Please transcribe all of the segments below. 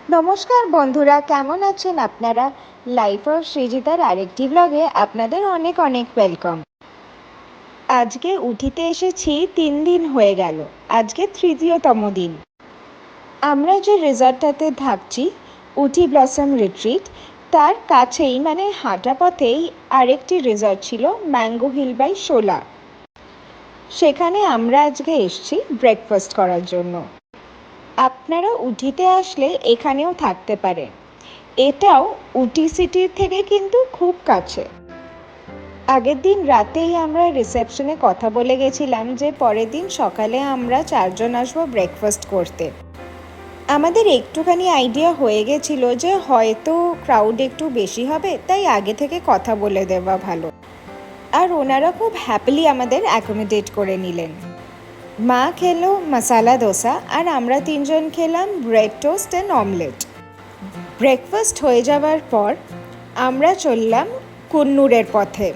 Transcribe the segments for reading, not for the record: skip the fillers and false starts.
নমস্কার বন্ধুরা, কেমন আছেন আপনারা? লাইফ অফ সৃজিতার আরেকটি ব্লগে আপনাদের অনেক অনেক ওয়েলকাম। আজকে উঠিতে এসেছি 3 দিন হয়ে গেল। আজকে তৃতীয়তম দিন। আমরা যে রিসর্টটাতে থাকছি, উটি ব্লসম রিট্রিট, তার কাছেই মানে হাঁটা পথেই আরেকটি রিসর্ট ছিল, ম্যাঙ্গো হিল বাই শোলা। সেখানে আমরা আজকে এসেছি ব্রেকফাস্ট করার জন্য। আপনারা উটিতে আসলে এখানেও থাকতে পারেন। এটাও উটি সিটির থেকে কিন্তু খুব কাছে। আগের দিন রাতেই আমরা রিসেপশনে কথা বলে গেছিলাম যে পরের দিন সকালে আমরা 4জন আসবো ব্রেকফাস্ট করতে। আমাদের একটুখানি আইডিয়া হয়ে গেছিল যে হয়তো ক্রাউড একটু বেশি হবে, তাই আগে থেকে কথা বলে দেওয়া ভালো। আর ওনারা খুব হ্যাপিলি আমাদের অ্যাকোমোডেট করে নিলেন। মা খেলো মশালা দোসা আর আমরা 3জন খেলাম bread toast and omelette. Breakfast হয়ে যাওয়ার পর আমরা চললাম কুন্নুরের পথে।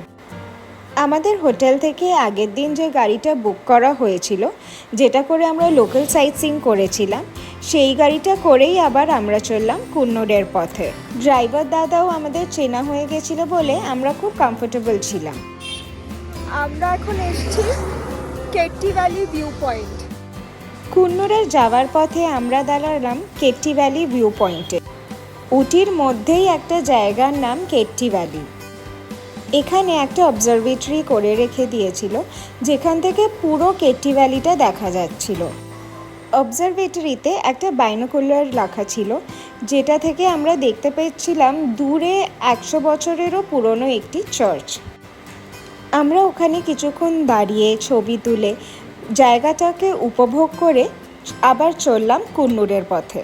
আমাদের হোটেল থেকে আগের দিন যে গাড়িটা বুক করা হয়েছিল, যেটা করে আমরা লোকাল সাইট সিইং করেছিলাম, সেই গাড়িটা করেই আবার আমরা চললাম কুন্নুরের পথে। ড্রাইভার দাদাও আমাদের চেনা হয়ে গেছিল বলে আমরা খুব কমফোর্টেবল ছিলাম। আমরা এখন এসেছি কেট্টি ভ্যালি ভিউ পয়েন্ট। কুন্নুরের যাওয়ার পথে আমরা দাঁড়ালাম কেট্টি ভ্যালি ভিউ পয়েন্টে। উটির মধ্যেই একটা জায়গার নাম কেট্টি ভ্যালি। এখানে একটা অবজারভেটরি করে রেখে দিয়েছিল, যেখান থেকে পুরো কেট্টি ভ্যালিটা দেখা যাচ্ছিল। অবজারভেটরিতে একটা বাইনোকুলার রাখা ছিল, যেটা থেকে আমরা দেখতে পেয়েছিলাম দূরে 100 বছরেরও পুরনো একটি চার্চ। আমরা ওখানে কিছুক্ষণ দাঁড়িয়ে ছবি তুলে জায়গাটাকে উপভোগ করে আবার চললাম কুন্নুরের পথে।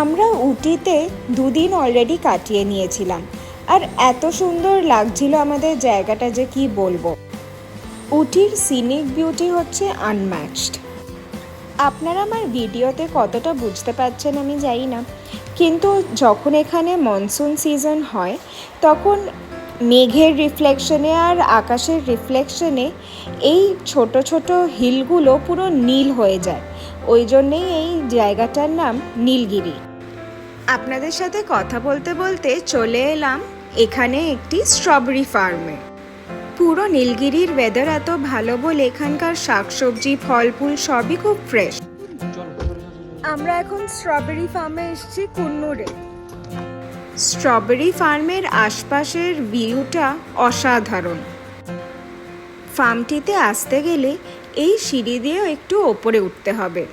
আমরা উটিতে 2 দিন অলরেডি কাটিয়ে নিয়েছিলাম, আর এত সুন্দর লাগছিল আমাদের জায়গাটা যে কি বলবো। উটির সিনিক বিউটি হচ্ছে আনম্যাচড। আপনারা আমার ভিডিওতে কতটা বুঝতে পারছেন আমি জানি না, কিন্তু যখন এখানে মনসুন সিজন হয় তখন মেঘের রিফ্লেকশনে আর আকাশের রিফ্লেকশনে এই ছোট ছোট হিলগুলো পুরো নীল হয়ে যায়। ওই জন্যেই এই জায়গাটার নাম নীলগিরি। আপনাদের সাথে কথা বলতে বলতে চলে এলাম এখানে একটি স্ট্রবেরি ফার্মে। পুরো নীলগিরির ওয়েদার এত ভালো বলে এখানকার শাকসবজি ফল ফুল সবই খুব ফ্রেশ। আমরা এখন স্ট্রবেরি ফার্মে এসেছি কুন্নুরে। স্ট্রবেরি ফার্মের আশপাশের ভিউটা অসাধারণ। ফার্মটিতে আসতে গেলে এই সিঁড়ি দিয়েও একটু ওপরে উঠতে হবে,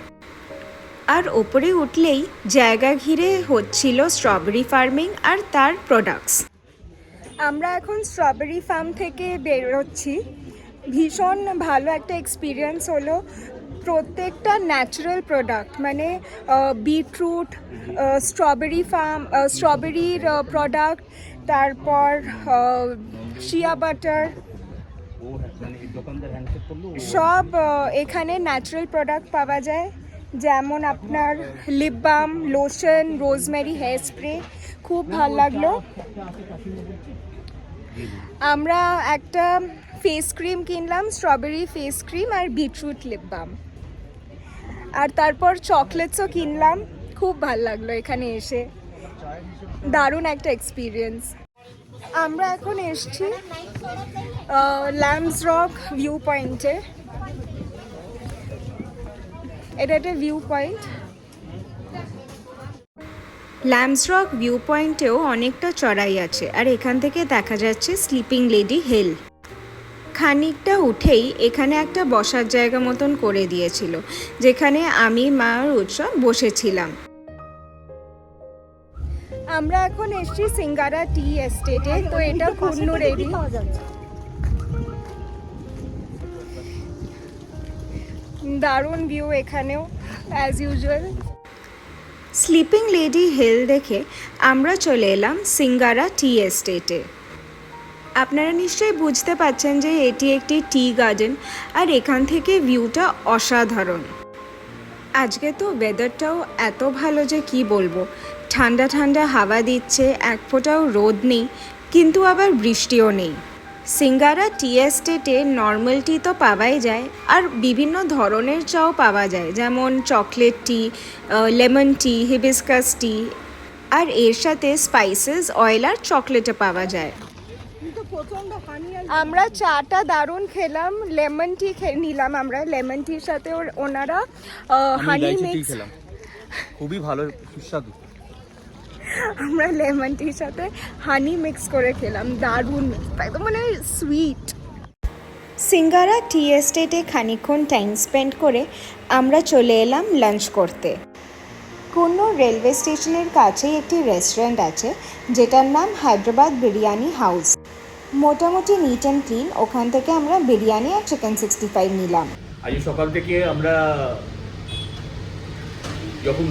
আর ওপরে উঠলেই জায়গা ঘিরে হচ্ছিল স্ট্রবেরি ফার্মিং আর তার প্রোডাক্টস। আমরা এখন স্ট্রবেরি ফার্ম থেকে বেরোচ্ছি। ভীষণ ভালো একটা এক্সপিরিয়েন্স হলো। প্রত্যেকটা ন্যাচারাল প্রোডাক্ট, মানে বিটরুট, স্ট্রবেরির প্রোডাক্ট, তারপর শিয়া বাটার, সব এখানে ন্যাচারাল প্রোডাক্ট পাওয়া যায়। যেমন আপনার lip balm, lotion, rosemary hair spray. খুব ভালো লাগলো। আমরা একটা ফেস ক্রিম কিনলাম, স্ট্রবেরি ফেস ক্রিম আর বিটরুট লিপ বাম, আর তারপর চকলেটসও কিনলাম। খুব ভালো লাগলো এখানে এসে, দারুণ একটা এক্সপিরিয়েন্স। আমরা এখন এসেছি ল্যাম্পস রক ভিউ পয়েন্টে। এটা একটা view point. Lamb's Rock view পয়েন্টেও অনেকটা চড়াই আছে, আর এখান থেকে দেখা যাচ্ছে স্লিপিং লেডি হিল। খানিকটা উঠেই এখানে একটা বসার জায়গা মতন করে দিয়েছিল, যেখানে আমি মা আর উৎসব বসেছিলাম। আমরা এখন এসেছি সিঙ্গারা টি এস্টেটে। তো এটা কুন্নুরেরই। দারুণ ভিউ এখানেও as usual. Sleeping lady hill দেখে আমরা চলে এলাম সিঙ্গারা টি এস্টেটে। আপনারা নিশ্চয়ই বুঝতে পারছেন যে এটি একটি টি গার্ডেন, আর এখান থেকে ভিউটা অসাধারণ। আজকে তো ওয়েদারটাও এত ভালো যে কি বলবো। ঠান্ডা ঠান্ডা হাওয়া দিচ্ছে, এক ফোঁটাও রোদ নেই, কিন্তু আবার বৃষ্টিও নেই। সিঙ্গারা টি এস্টেটে নর্মাল টি তো পাওয়াই যায়, আর বিভিন্ন ধরনের চাও পাওয়া যায়, যেমন chocolate tea, lemon tea, hibiscus tea, আর এর সাথে স্পাইসেস, অয়েল আর চকলেটও পাওয়া যায়। আমরা চাটা দারুণ খেলাম, লেমন টি নিলাম আমরা, লেমন টির সাথে ওনারা হানি মিক্স, খুবই ভালো, সুস্বাদু। আমরা লেমন টির সাথে হানি মিক্স করে খেলাম, দারুণ, একদম মানে সুইট। সিঙ্গারা টি এস্টেটে খানিকক্ষণ টাইম স্পেন্ড করে আমরা চলে এলাম লাঞ্চ করতে। কুন্নুর রেলওয়ে স্টেশনের কাছেই একটি রেস্টুরেন্ট আছে যেটার নাম হায়দ্রাবাদ বিরিয়ানি হাউস। মোটামুটি নিট অ্যান্ড ক্লিন। ওখান থেকে আমরা বিরিয়ানি আর চিকেন 65 নিলাম। আজ সকাল থেকে আমরা যখন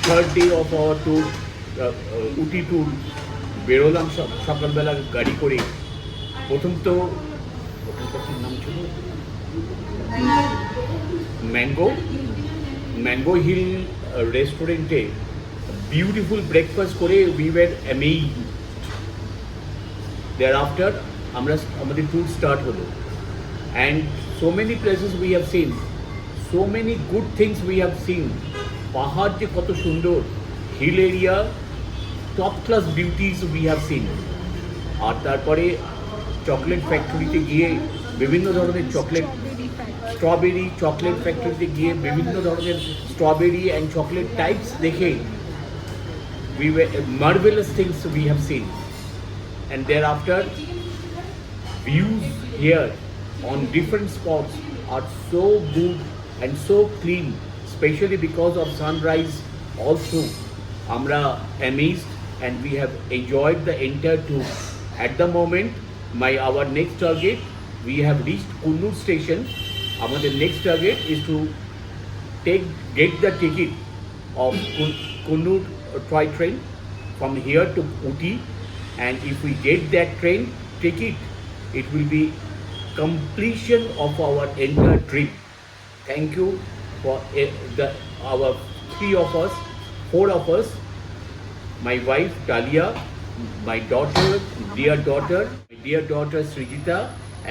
third day of our tour, Ooty tour বেরোলাম সকালবেলা গাড়ি করে। প্রথম তো ওখানকার নাম ছিল ম্যাঙ্গো হিল রেস্টুরেন্টে বিউটিফুল ব্রেকফাস্ট করে উই ওয়্যার অ্যামেজড। thereafter আমরা আমাদের ট্যুর স্টার্ট হলো, and so many places we have seen, so many good things we have seen. পাহাড় যে কত সুন্দর, hill area, top class beauties we have seen. আর তারপরে চকলেট ফ্যাক্টরিতে গিয়ে বিভিন্ন ধরনের স্ট্রবেরি চকলেট ফ্যাক্টরিতে গিয়ে বিভিন্ন ধরনের স্ট্রবেরি অ্যান্ড চকলেট টাইপস দেখে we were marvelous things we have seen. And thereafter views here on different spots are so good and so clean, especially because of sunrise also. Amra amazed and we have enjoyed the entire tour. At the moment our next target, we have reached Kunnur station. Our next target is to get the ticket of Kunnur toy train from here to Uti, and if we get that train ticket, it will be completion of our entire trip. Thank you for our four of us, my wife Talia, my dear daughter Srijita,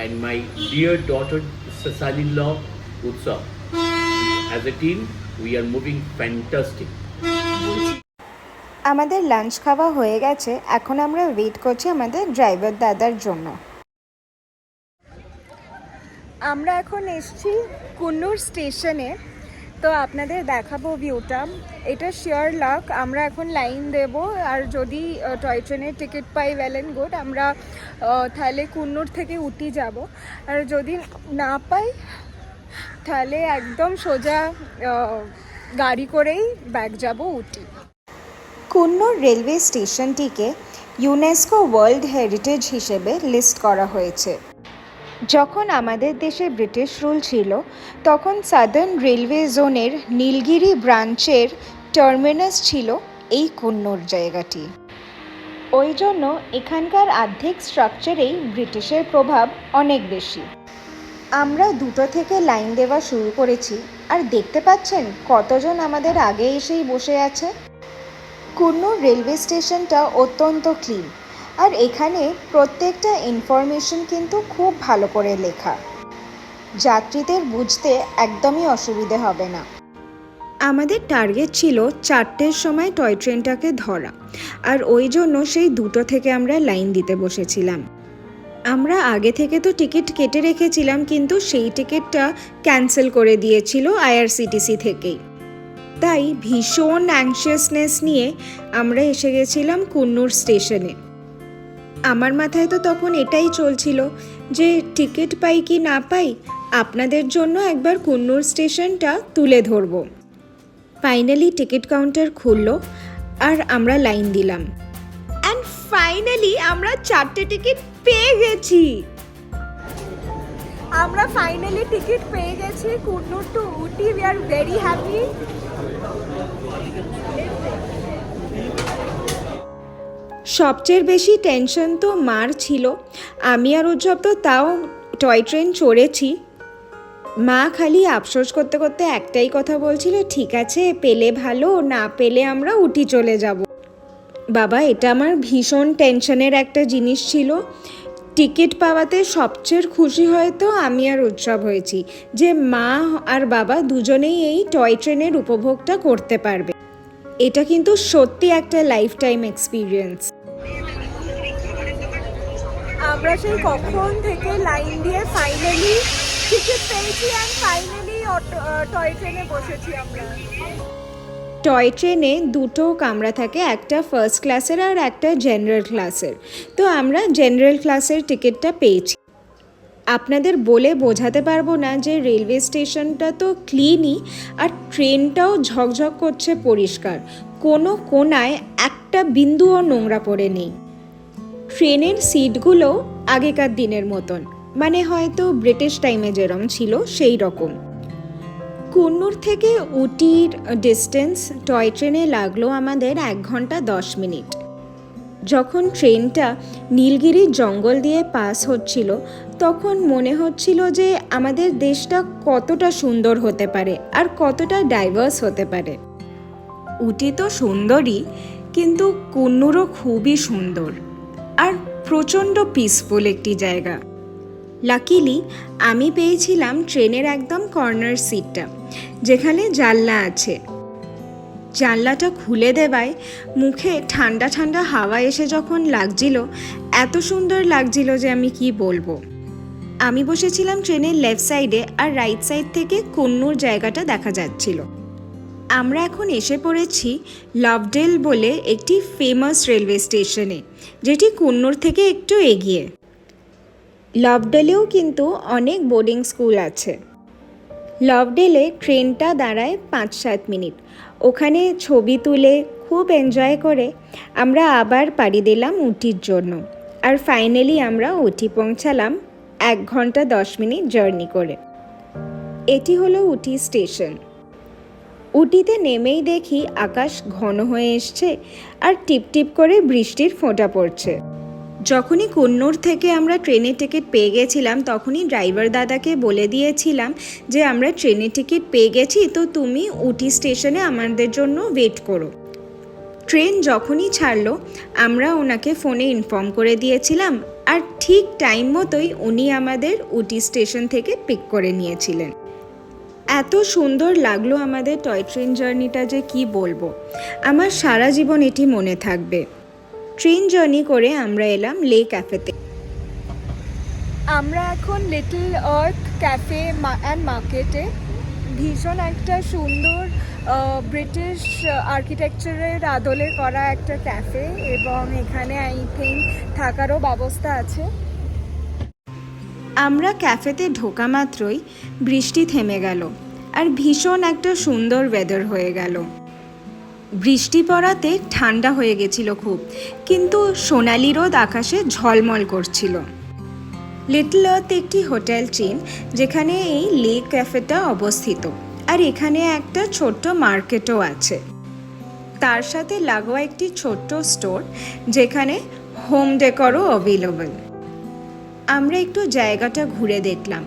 and my dear daughter son-in-law Utsav. As a team, we are moving fantastic. আমাদের lunch খাওয়া হয়ে গেছে, এখন আমরা wait করছি আমাদের driver দাদার জন্য। আমরা এখন এসেছি কুন্নুর স্টেশনে, তো আপনাদের দেখাবো ভিউটা। এটা শিওর লাক, আমরা এখন লাইন দেব, আর যদি টয় ট্রেনের ticket pi well and good, আমরা তাহলে কুন্নুর থেকে উটি যাব, আর যদি না পাই তাহলে একদম সোজা গাড়ি করেই ব্যাক যাব উটি। Coonoor railway স্টেশনটিকে UNESCO world heritage হিসেবে লিস্ট করা হয়েছে। যখন আমাদের দেশে ব্রিটিশ রুল ছিল, তখন সাদার্ন রেলওয়ে জোনের নীলগিরি ব্রাঞ্চের টার্মিনাস ছিল এই কুন্নুর জায়গাটি। ওই জন্য এখানকার আর্থিক স্ট্রাকচারেই ব্রিটিশের প্রভাব অনেক বেশি। আমরা 2টো থেকে লাইন দেওয়া শুরু করেছি, আর দেখতে পাচ্ছেন কতজন আমাদের আগে এসেই বসে আছে। কুন্নুর রেলওয়ে স্টেশনটা অত্যন্ত ক্লিন, আর এখানে প্রত্যেকটা ইনফরমেশন কিন্তু খুব ভালো করে লেখা। যাত্রীদের বুঝতে একদমই অসুবিধে হবে না। আমাদের টার্গেট ছিল 4টের সময় টয় ট্রেনটাকে ধরা, আর ওই জন্য সেই 2টো থেকে আমরা লাইন দিতে বসেছিলাম। আমরা আগে থেকে তো টিকিট কেটে রেখেছিলাম, কিন্তু সেই টিকিটটা ক্যান্সেল করে দিয়েছিল IRCTC থেকেই। তাই ভীষণ অ্যাংশিয়াসনেস নিয়ে আমরা এসে গেছিলাম কুন্নুর স্টেশনে। আমার মাথায় তো তখন এটাই চলছিল যে টিকিট পাই কি না পাই, আপনাদের জন্য একবার কুন্নুর স্টেশনটা তুলে ধরব। ফাইনালি টিকিট কাউন্টার খুললো, আর আমরা লাইন দিলাম, অ্যান্ড ফাইনালি আমরা 4টে টিকিট পেয়ে গেছি। আমরা ফাইনালি টিকিট পেয়ে গেছি Coonoor to Ooty. We are very happy. সবচেয়ে বেশি টেনশন তো মার ছিল। আমি আর উজ্জ্বল তো তাও টয় ট্রেন চড়েছি। মা খালি আফসোস করতে করতে একটাই কথা বলছিল, ঠিক আছে পেলে ভালো, না পেলে আমরা উটি চলে যাব। বাবা, এটা আমার ভীষণ টেনশনের একটা জিনিস ছিল। টিকিট পাওয়াতে সবচেয়ে খুশি হয়তো আমি আর উৎসব হয়েছি যে মা আর বাবা দুজনেই এই টয় ট্রেনের উপভোগটা করতে পারবে। এটা কিন্তু সত্যি একটা লাইফ টাইম এক্সপিরিয়েন্স। আমরা সেই কখন থেকে লাইন দিয়ে ফাইনালি টিকিট পেয়েছি আর ফাইনালি টয় ট্রেনে বসেছি আমরা। টয় ট্রেনে দুটো কামরা থাকে, একটা ফার্স্ট ক্লাসের আর একটা জেনারেল ক্লাসের। তো আমরা জেনারেল ক্লাসের টিকিটটা পেয়েছি। আপনাদের বলে বোঝাতে পারবো না যে রেলওয়ে স্টেশনটা তো ক্লিনই, আর ট্রেনটাও ঝকঝক করছে পরিষ্কার, কোনো কোনায় একটা বিন্দুও নোংরা পড়ে নেই। ট্রেনের সিটগুলো আগেকার দিনের মতন, মানে হয়তো ব্রিটিশ টাইমে যেরকম ছিল সেই রকম। কুন্নুর থেকে উটির ডিস্টেন্স টয় ট্রেনে লাগলো আমাদের 1 ঘন্টা 10 মিনিট। যখন ট্রেনটা নীলগিরির জঙ্গল দিয়ে পাস হচ্ছিল তখন মনে হচ্ছিল যে আমাদের দেশটা কতটা সুন্দর হতে পারে আর কতটা ডাইভার্স হতে পারে। উটি তো সুন্দরই, কিন্তু কুন্নুরও খুবই সুন্দর আর প্রচণ্ড পিসফুল একটি জায়গা। লাকিলি আমি পেয়েছিলাম ট্রেনের একদম কর্নার সিটটা, যেখানে জানলা আছে। জানলাটা খুলে দেওয়ায় মুখে ঠান্ডা ঠান্ডা হাওয়া এসে যখন লাগছিল, এত সুন্দর লাগছিল যে আমি কি বলবো। আমি বসেছিলাম ট্রেনের লেফট সাইডে, আর রাইট সাইড থেকে কুন্নুর জায়গাটা দেখা যাচ্ছিল। আমরা এখন এসে পড়েছি লাভডেল বলে একটি ফেমাস রেলওয়ে স্টেশনে, যেটি কুন্নুর থেকে একটু এগিয়ে। লাভডেলেও কিন্তু অনেক বোর্ডিং স্কুল আছে। লাভডেলে ট্রেনটা দাঁড়ায় 5-7 মিনিট। ওখানে ছবি তুলে খুব এনজয় করে আমরা আবার পাড়ি দিলাম উটির জন্য। আর ফাইনালি আমরা উটি পৌঁছালাম 1 ঘন্টা 10 মিনিট জার্নি করে। এটি হলো উটি স্টেশন। উটিতে নেমেই দেখি আকাশ ঘন হয়ে এসছে আর টিপটিপ করে বৃষ্টির ফোঁটা পড়ছে। যখনই কুন্নুর থেকে আমরা ট্রেনের টিকিট পেয়ে গেছিলাম তখনই ড্রাইভার দাদাকে বলে দিয়েছিলাম যে আমরা ট্রেনের টিকিট পেয়ে গেছি, তো তুমি উটি স্টেশনে আমাদের জন্য ওয়েট করো। ট্রেন যখনই ছাড়লো আমরা ওনাকে ফোনে ইনফর্ম করে দিয়েছিলাম, আর ঠিক টাইম মতোই উনি আমাদের উটি স্টেশন থেকে পিক করে নিয়েছিলেন। এত সুন্দর লাগলো আমাদের টয় ট্রেন জার্নিটা যে কি বলবো, আমার সারা জীবন এটি মনে থাকবে। ট্রেন জার্নি করে আমরা এলাম লে ক্যাফেতে। আমরা এখন লিটল আর্থ ক্যাফে অ্যান্ড মার্কেটে। ভীষণ একটা সুন্দর ব্রিটিশ আর্কিটেকচারের আদলে করা একটা ক্যাফে, এবং এখানে আই থিঙ্ক থাকারও ব্যবস্থা আছে। আমরা ক্যাফেতে ঢোকা মাত্রই বৃষ্টি থেমে গেল আর ভীষণ একটা সুন্দর ওয়েদার হয়ে গেল। বৃষ্টি পড়াতে ঠান্ডা হয়ে গেছিল খুব, কিন্তু সোনালি রোদ আকাশে ঝলমল করছিল। লিটল আর্থ একটি হোটেল চেন যেখানে এই লেক ক্যাফেটা অবস্থিত, আর এখানে একটা ছোট্ট মার্কেটও আছে। তার সাথে লাগোয়া একটি ছোট্ট স্টোর যেখানে হোম ডেকরও অ্যাভেলেবল। আমরা একটু জায়গাটা ঘুরে দেখলাম।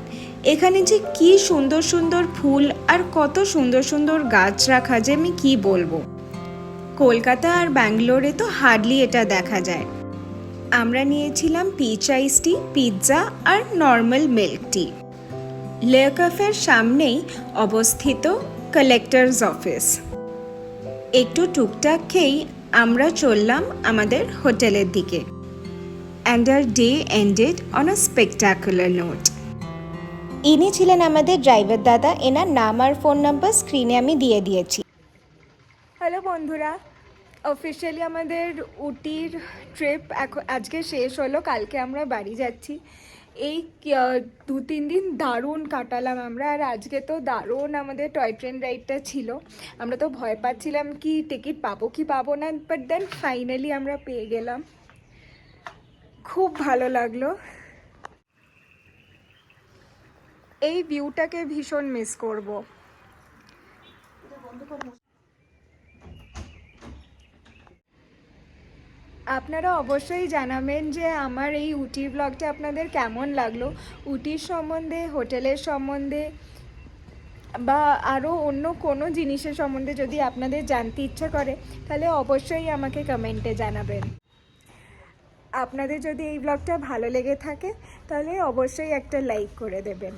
এখানে যে কি সুন্দর সুন্দর ফুল আর কত সুন্দর সুন্দর গাছ রাখা, যে আমি কি বলবো। কলকাতা আর ব্যাঙ্গালোরে তো হার্ডলি এটা দেখা যায়। আমরা নিয়েছিলাম পিচ আইস টি, পিৎজা আর নর্মাল মিল্ক টি। লে ক্যাফের সামনেই অবস্থিত কালেক্টরস অফিস। একটু টুকটাক খেয়েই আমরা চললাম আমাদের হোটেলের দিকে। And our day ended on a spectacular note. ইনি ছিলেন আমাদের ড্রাইভার দাদা। এনার নাম আর ফোন নাম্বার স্ক্রিনে আমি দিয়ে দিয়েছি। হ্যালো বন্ধুরা, অফিসিয়ালি আমাদের উটির ট্রিপ আজকে শেষ হলো। কালকে আমরা বাড়ি যাচ্ছি। এই 2-3 দিন দারুণ কাটালাম আমরা, আর আজকে তো দারুণ আমাদের টয় ট্রেন রাইডটা ছিল। আমরা তো ভয় পাচ্ছিলাম কি টিকিট পাবো কি পাবো না, বাট দেন ফাইনালি আমরা পেয়ে গেলাম। খুব ভালো লাগলো। এই ভিউটাকে ভীষণ মিস করব। আপনারা অবশ্যই জানাবেন যে আমার এই উটির ব্লগটা আপনাদের কেমন লাগলো। উটির সম্বন্ধে, হোটেলের সম্বন্ধে বা আরও অন্য কোনো জিনিসের সম্বন্ধে যদি আপনাদের জানতে ইচ্ছা করে তাহলে অবশ্যই আমাকে কমেন্টে জানাবেন। আপনাদের যদি এই ব্লগটা ভালো লেগে থাকে তাহলে অবশ্যই একটা লাইক করে দেবেন।